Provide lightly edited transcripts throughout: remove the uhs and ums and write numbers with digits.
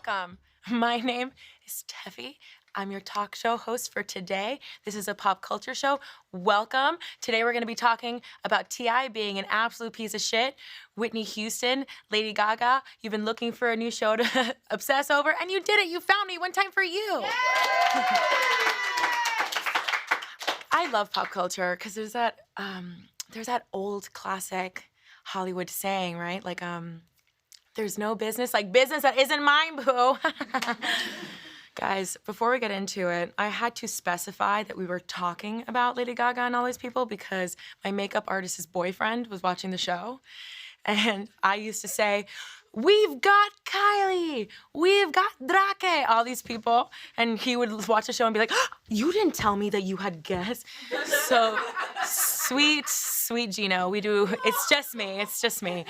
Welcome. My name is Tefi. I'm your talk show host for today. This is a pop culture show. Welcome. Today we're going to be talking about T.I. being an absolute piece of shit, Whitney Houston, Lady Gaga. You've been looking for a new show to obsess over, and you did it. You found me. One time for you. I love pop culture because there's that old classic Hollywood saying, right? Like, there's no business like business that isn't mine, boo. Guys, before we get into it, I had to specify that we were talking about Lady Gaga and all these people because my makeup artist's boyfriend was watching the show. And I used to say, we've got Kylie, we've got Drake, all these people. And he would watch the show and be like, oh, you didn't tell me that you had guests. So sweet Gino, it's just me.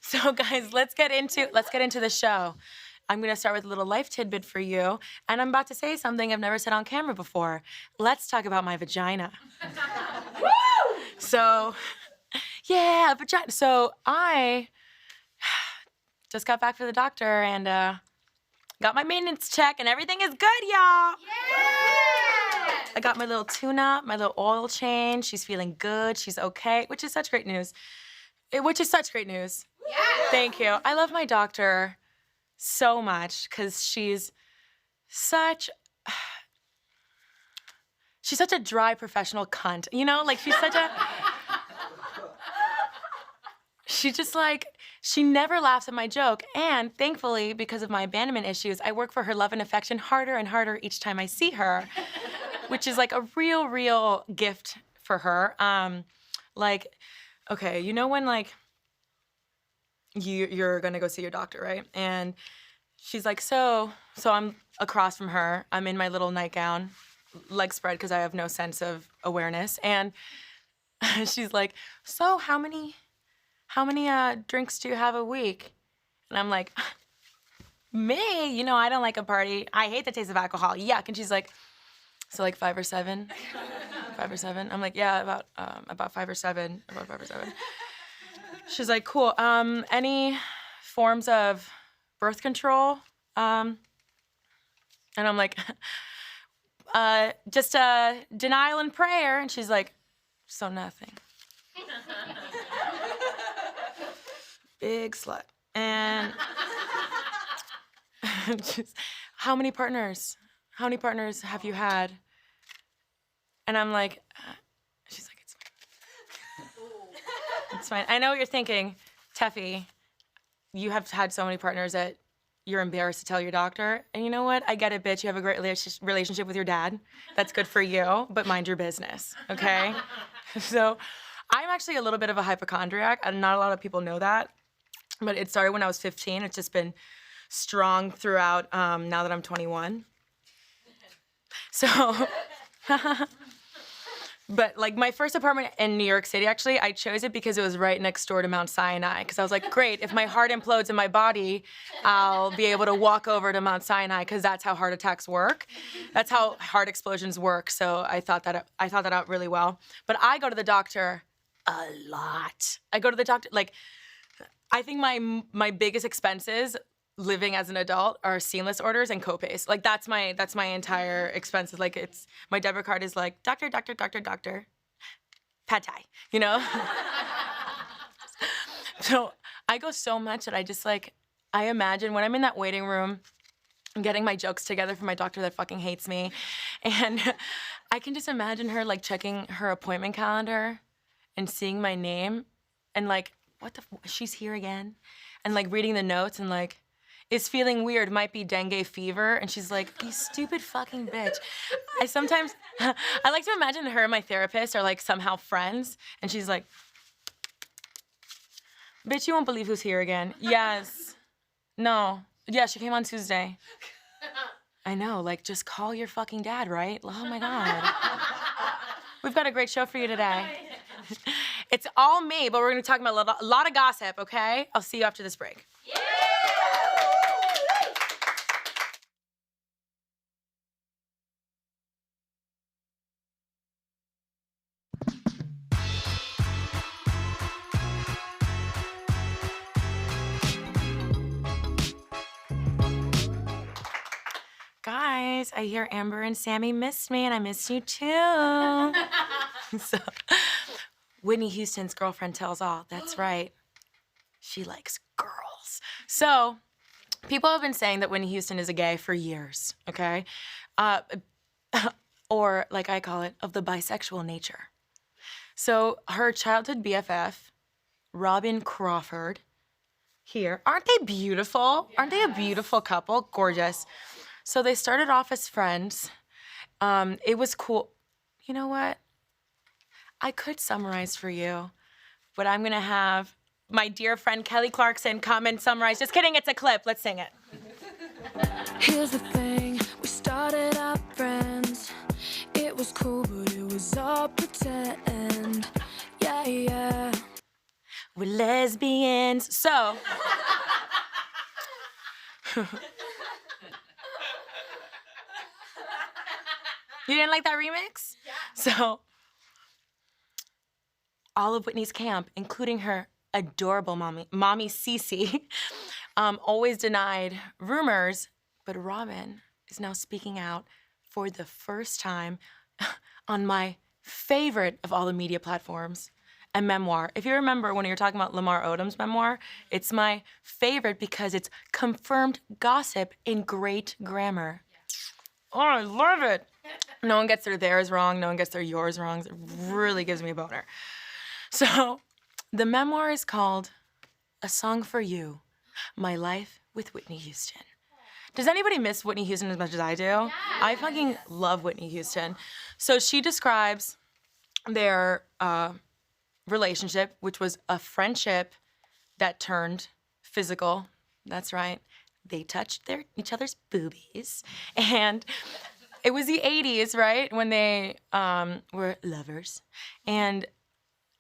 So guys, let's get into the show. I'm gonna start with a little life tidbit for you, and I'm about to say something I've never said on camera before. Let's talk about my vagina. Woo! So, yeah, vagina. So I just got back from the doctor and got my maintenance check, and everything is good, y'all. Yeah! I got my little tune-up, my little oil change. She's feeling good. She's okay, which is such great news. Yeah. Thank you. I love my doctor so much because she's such a dry professional cunt. You know, like she never laughs at my joke. And thankfully, because of my abandonment issues, I work for her love and affection harder and harder each time I see her, which is like a real gift for her. Okay, you know when like you're gonna go see your doctor, right? And she's like, so I'm across from her. I'm in my little nightgown, legs spread because I have no sense of awareness. And she's like, so how many drinks do you have a week? And I'm like, me? You know, I don't like a party. I hate the taste of alcohol. Yuck. And she's like, so like 5 or 7? 5 or 7? I'm like, yeah, about 5 or 7. About 5 or 7. She's like, cool. Any forms of birth control? And I'm like, just denial and prayer. And she's like, so nothing. Big slut. And just, how many partners have you had? And I'm like, she's like, it's fine. It's fine. I know what you're thinking, Tefi. You have had so many partners that you're embarrassed to tell your doctor. And you know what? I get it, bitch. You have a great relationship with your dad. That's good for you, but mind your business, okay? So I'm actually a little bit of a hypochondriac, and not a lot of people know that. But it started when I was 15. It's just been strong throughout now that I'm 21. So... But like my first apartment in New York City, actually, I chose it because it was right next door to Mount Sinai. Because I was like, great, if my heart implodes in my body, I'll be able to walk over to Mount Sinai because that's how heart attacks work. That's how heart explosions work. So I thought that out really well. But I go to the doctor a lot. I go to the doctor, like, I think my biggest expenses living as an adult are seamless orders and copays. Like that's my entire expenses. Like it's my debit card is like doctor, pad thai, you know? So I go so much that I imagine when I'm in that waiting room getting my jokes together for my doctor that fucking hates me, and I can just imagine her like checking her appointment calendar and seeing my name and like, she's here again, and like reading the notes and like, is feeling weird, might be dengue fever. And she's like, you stupid fucking bitch. I like to imagine her and my therapist are like somehow friends. And she's like, bitch, you won't believe who's here again. Yes. No. Yeah, she came on Tuesday. I know, like just call your fucking dad, right? Oh my God. We've got a great show for you today. It's all me, but we're gonna talk about a lot of gossip, okay? I'll see you after this break. Yeah! guys, I hear Amber and Sammy missed me, and I miss you too. So, Whitney Houston's girlfriend tells all. That's right. She likes girls. So, people have been saying that Whitney Houston is a gay for years, okay? Or, like I call it, of the bisexual nature. So, her childhood BFF, Robin Crawford, here. Aren't they beautiful? Yes. Aren't they a beautiful couple? Gorgeous. So they started off as friends. It was cool. You know what? I could summarize for you, but I'm going to have my dear friend Kelly Clarkson come and summarize. Just kidding, it's a clip. Let's sing it. Here's the thing, we started out friends. It was cool, but it was all pretend. Yeah, yeah. We're lesbians. So, you didn't like that remix? Yeah. So, all of Whitney's camp, including her adorable mommy Cece, always denied rumors, but Robin is now speaking out for the first time on my favorite of all the media platforms, a memoir. If you remember when you were talking about Lamar Odom's memoir, it's my favorite because it's confirmed gossip in great grammar. Oh, I love it. No one gets their theirs wrong, no one gets their yours wrong. It really gives me a boner. So, the memoir is called A Song for You, My Life with Whitney Houston. Does anybody miss Whitney Houston as much as I do? Yes. I fucking love Whitney Houston. So she describes their relationship, which was a friendship that turned physical. That's right. They touched each other's boobies. And it was the 80s, right, when they were lovers. And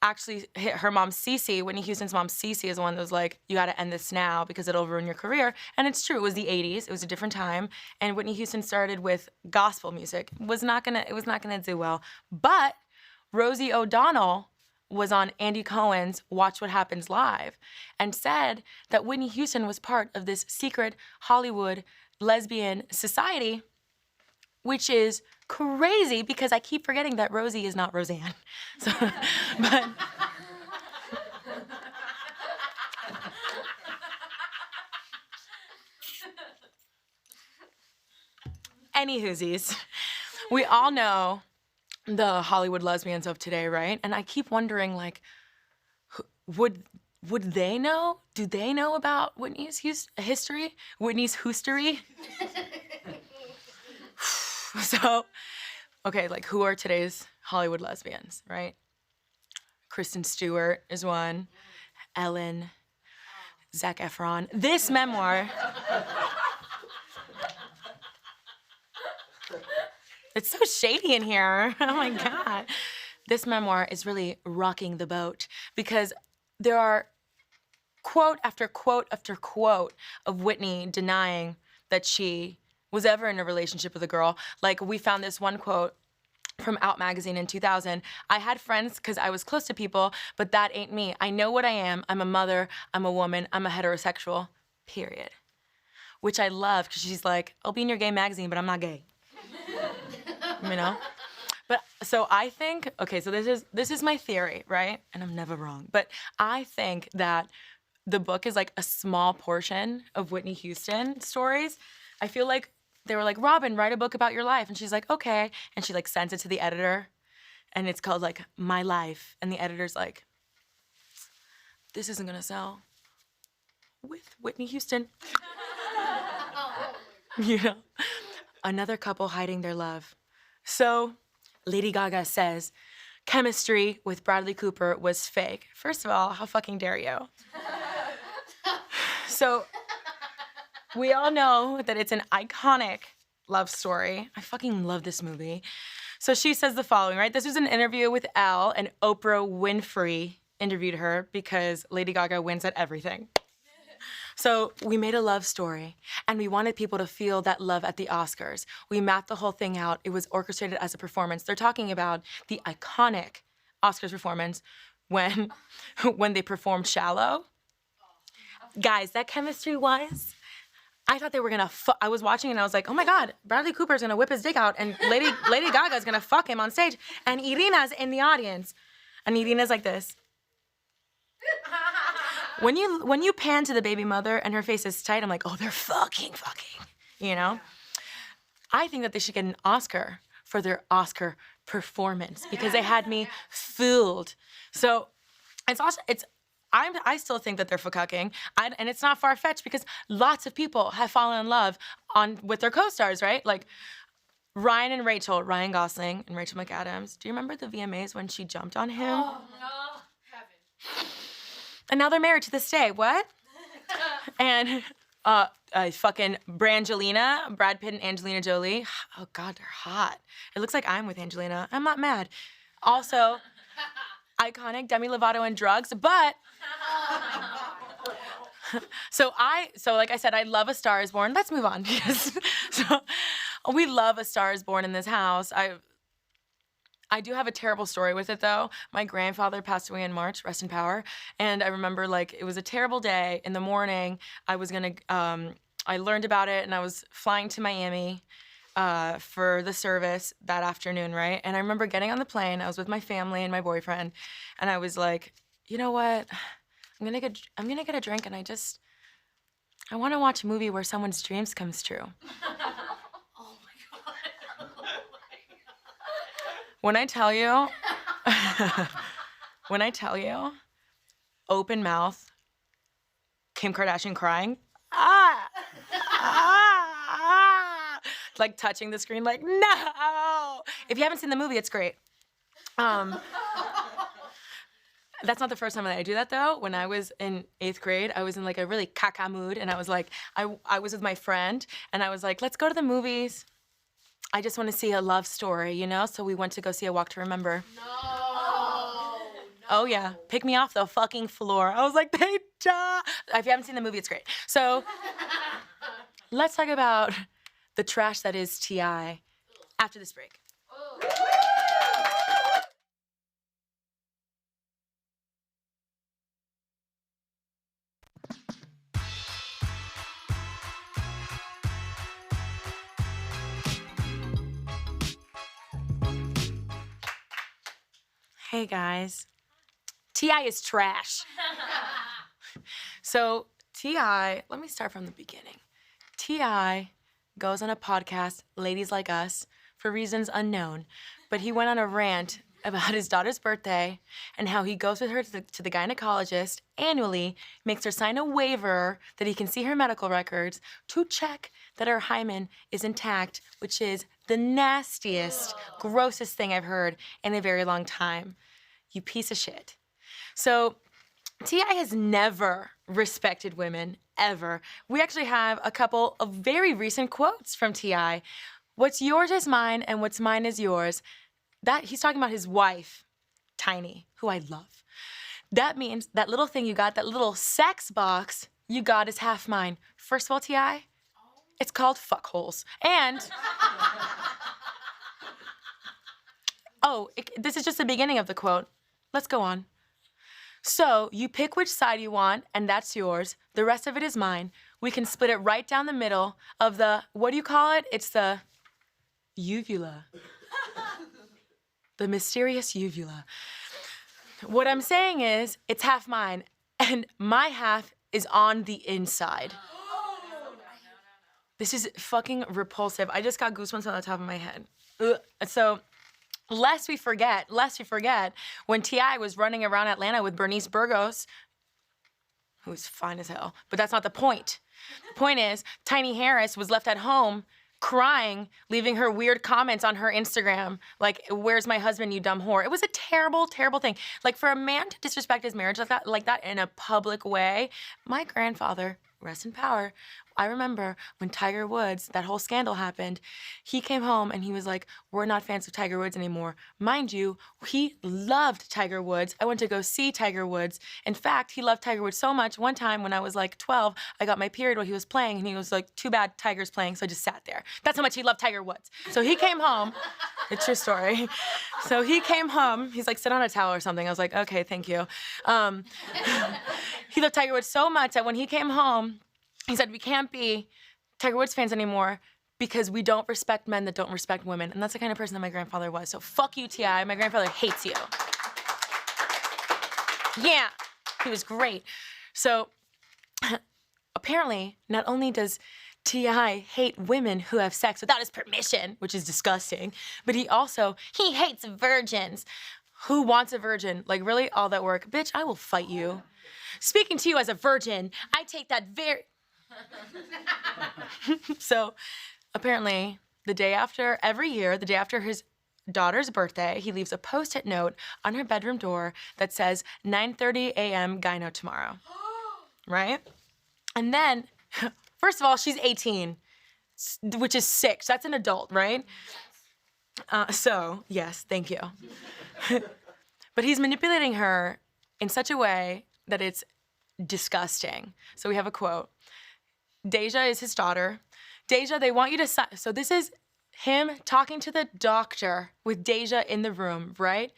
actually, her mom, Cece, Whitney Houston's mom, Cece, is the one that was like, you gotta end this now because it'll ruin your career. And it's true, it was the 80s, it was a different time. And Whitney Houston started with gospel music. It was not gonna do well. But Rosie O'Donnell was on Andy Cohen's Watch What Happens Live and said that Whitney Houston was part of this secret Hollywood lesbian society, which is crazy because I keep forgetting that Rosie is not Roseanne. So, but anywhoosies, we all know the Hollywood lesbians of today, right? And I keep wondering, like, would they know? Do they know about Whitney's history? Whitney's hoostery? So, okay, like, who are today's Hollywood lesbians, right? Kristen Stewart is one. Ellen. Zac Efron. This memoir. It's so shady in here. Oh my God. This memoir is really rocking the boat because there are quote after quote after quote of Whitney denying that she was ever in a relationship with a girl. Like, we found this one quote from Out magazine in 2000. I had friends because I was close to people, but that ain't me. I know what I am. I'm a mother. I'm a woman. I'm a heterosexual, period. Which I love because she's like, I'll be in your gay magazine, but I'm not gay. You know? But so I think, okay, so this is my theory, right? And I'm never wrong. But I think that the book is like a small portion of Whitney Houston stories. I feel like they were like, Robin, write a book about your life. And she's like, okay. And she like sends it to the editor. And it's called like My Life. And the editor's like, this isn't gonna sell with Whitney Houston. You know? Another couple hiding their love. So Lady Gaga says, chemistry with Bradley Cooper was fake. First of all, how fucking dare you? So we all know that it's an iconic love story. I fucking love this movie. So she says the following, right? This was an interview with Elle, and Oprah Winfrey interviewed her because Lady Gaga wins at everything. So we made a love story, and we wanted people to feel that love at the Oscars. We mapped the whole thing out. It was orchestrated as a performance. They're talking about the iconic Oscars performance when they performed Shallow. Guys, that chemistry was I thought they were gonna I was watching and I was like, oh my God, Bradley Cooper's gonna whip his dick out and Lady Gaga's gonna fuck him on stage. And Irina's in the audience. And Irina's like this. When you pan to the baby mother and her face is tight, I'm like, oh, they're fucking, you know? I think that they should get an Oscar for their Oscar performance because they had me fooled. So I still think that they're fucking, and it's not far-fetched because lots of people have fallen in love with their co-stars, right? Like Ryan Gosling and Rachel McAdams. Do you remember the VMAs when she jumped on him? Oh, no. Heaven. And now they're married to this day. What? And fucking Brangelina, Brad Pitt and Angelina Jolie. Oh God, they're hot. It looks like I'm with Angelina. I'm not mad. Also, iconic Demi Lovato and drugs, but so like I said, I love A Star Is Born. Let's move on. So we love A Star Is Born in this house. I do have a terrible story with it though. My grandfather passed away in March, rest in power. And I remember like it was a terrible day. In the morning, I learned about it and I was flying to Miami for the service that afternoon, right? And I remember getting on the plane. I was with my family and my boyfriend, and I was like, you know what? I'm gonna get a drink, and I want to watch a movie where someone's dreams comes true. Oh my God. When I tell you, open mouth, Kim Kardashian crying, like touching the screen, like, no! If you haven't seen the movie, it's great. That's not the first time that I do that though. When I was in 8th grade, I was in like a really caca mood, and I was like, I was with my friend, and I was like, let's go to the movies. I just want to see a love story, you know? So we went to go see A Walk to Remember. No. Oh yeah, pick me off the fucking floor. I was like, If you haven't seen the movie, it's great. So let's talk about the trash that is T.I. after this break. Hey guys, T.I. is trash. So T.I., let me start from the beginning. T.I. goes on a podcast, Ladies Like Us, for reasons unknown, but he went on a rant about his daughter's birthday and how he goes with her to the gynecologist annually, makes her sign a waiver that he can see her medical records to check that her hymen is intact, which is the nastiest, grossest thing I've heard in a very long time. You piece of shit. So T.I. has never respected women, ever. We actually have a couple of very recent quotes from T.I. What's yours is mine, and what's mine is yours. That he's talking about his wife, Tiny, who I love. That means that little thing you got, that little sex box you got is half mine. First of all, T.I., it's called fuckholes. And this is just the beginning of the quote. Let's go on. So you pick which side you want, and that's yours. The rest of it is mine. We can split it right down the middle of the, what do you call it? It's the uvula. The mysterious uvula. What I'm saying is, it's half mine, and my half is on the inside. This is fucking repulsive. I just got goosebumps on the top of my head. Ugh. So, lest we forget, when T.I. was running around Atlanta with Bernice Burgos, who's fine as hell, but that's not the point. The point is, Tiny Harris was left at home crying, leaving her weird comments on her Instagram, like, where's my husband, you dumb whore? It was a terrible, terrible thing. Like, for a man to disrespect his marriage like that in a public way, my grandfather, rest in power, I remember when Tiger Woods, that whole scandal happened, he came home and he was like, we're not fans of Tiger Woods anymore. Mind you, he loved Tiger Woods. I went to go see Tiger Woods. In fact, he loved Tiger Woods so much, one time when I was like 12, I got my period while he was playing, and he was like, too bad Tiger's playing, so I just sat there. That's how much he loved Tiger Woods. So he came home, it's your story. So he came home, he's like, sit on a towel or something. I was like, okay, thank you. He loved Tiger Woods so much that when he came home, he said, we can't be Tiger Woods fans anymore because we don't respect men that don't respect women. And that's the kind of person that my grandfather was. So fuck you, T.I. My grandfather hates you. Yeah, he was great. So apparently, not only does T.I. hate women who have sex without his permission, which is disgusting, but he hates virgins. Who wants a virgin? Like, really? All that work? Bitch, I will fight you. Speaking to you as a virgin, I take that very... So, apparently, every year, the day after his daughter's birthday, he leaves a Post-it note on her bedroom door that says, 9:30 a.m. gyno tomorrow. Right? And then, first of all, she's 18, which is 6. That's an adult, right? So, yes, thank you. But he's manipulating her in such a way that it's disgusting. So we have a quote. Deja is his daughter. Deja, they want you to sign. So this is him talking to the doctor with Deja in the room, right?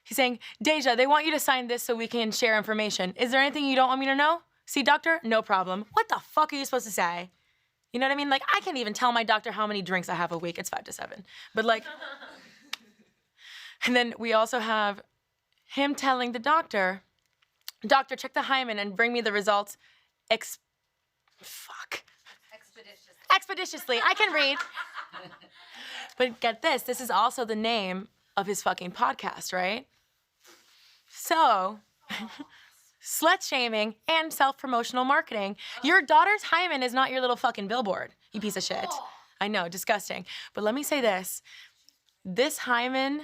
He's saying, Deja, they want you to sign this so we can share information. Is there anything you don't want me to know? See, doctor? No problem. What the fuck are you supposed to say? You know what I mean? Like, I can't even tell my doctor how many drinks I have a week. It's 5 to 7. But like, and then we also have him telling the doctor, doctor, check the hymen and bring me the results expeditiously. I can read. But get this is also the name of his fucking podcast, right? So, slut shaming and self-promotional marketing. Your daughter's hymen is not your little fucking billboard, you piece of shit. I know, disgusting. But let me say this. This hymen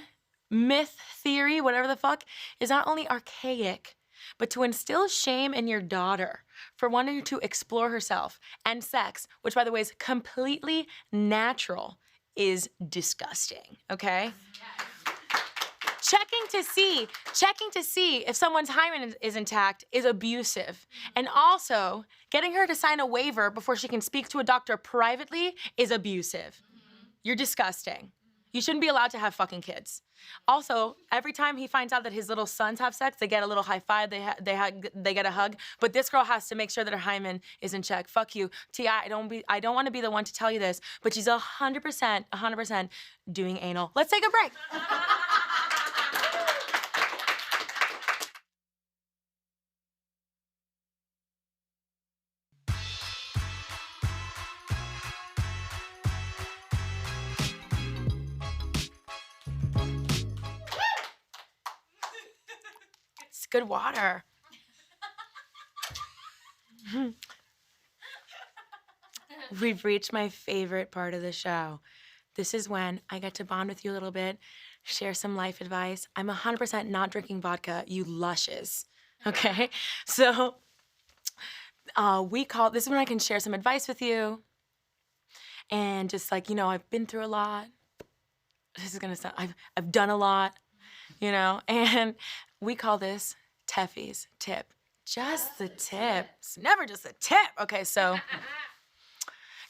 myth, theory, whatever the fuck, is not only archaic, but to instill shame in your daughter for wanting to explore herself and sex, which by the way is completely natural, is disgusting, okay? Checking to see if someone's hymen is intact is abusive. And also, getting her to sign a waiver before she can speak to a doctor privately is abusive. You're disgusting. You shouldn't be allowed to have fucking kids. Also, every time he finds out that his little sons have sex, they get a little high five, they get a hug. But this girl has to make sure that her hymen is in check. Fuck you, T.I. I don't want to be the one to tell you this, but she's 100% doing anal. Let's take a break. Good water. We've reached my favorite part of the show. This is when I get to bond with you a little bit, share some life advice. I'm 100% not drinking vodka, you lushes, okay? So this is when I can share some advice with you and just like, I've been through a lot. This is gonna sound, I've done a lot, and we call this Tefi's tip. Just the tip. It's never just a tip. Okay, so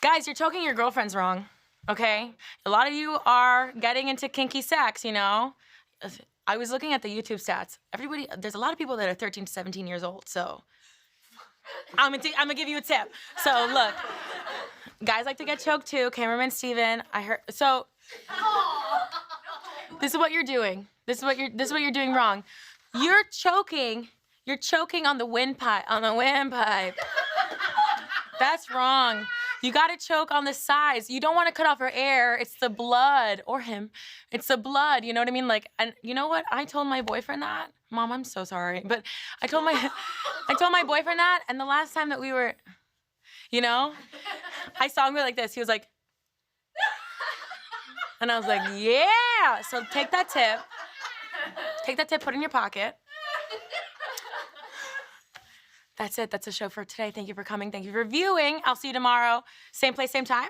guys, you're choking your girlfriends wrong, okay? A lot of you are getting into kinky sex, I was looking at the YouTube stats. There's a lot of people that are 13 to 17 years old, so I'm gonna give you a tip. So look, guys like to get choked too. Cameraman Steven, I heard, so this is what you're doing. This is what you're doing wrong. You're choking on the windpipe. That's wrong. You gotta choke on the sides. You don't wanna cut off her air. It's the blood, or him. It's the blood, you know what I mean? Like, and you know what? I told my boyfriend that. Mom, I'm so sorry. But I told my boyfriend that, and the last time that we were, I saw him go like this. He was like, and I was like, yeah. So take that tip, put it in your pocket. That's it. That's the show for today. Thank you for coming. Thank you for viewing. I'll see you tomorrow. Same place, same time?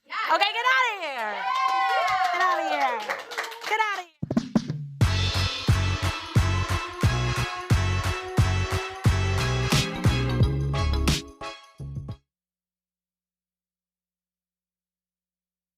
Yeah. Okay, get out of here.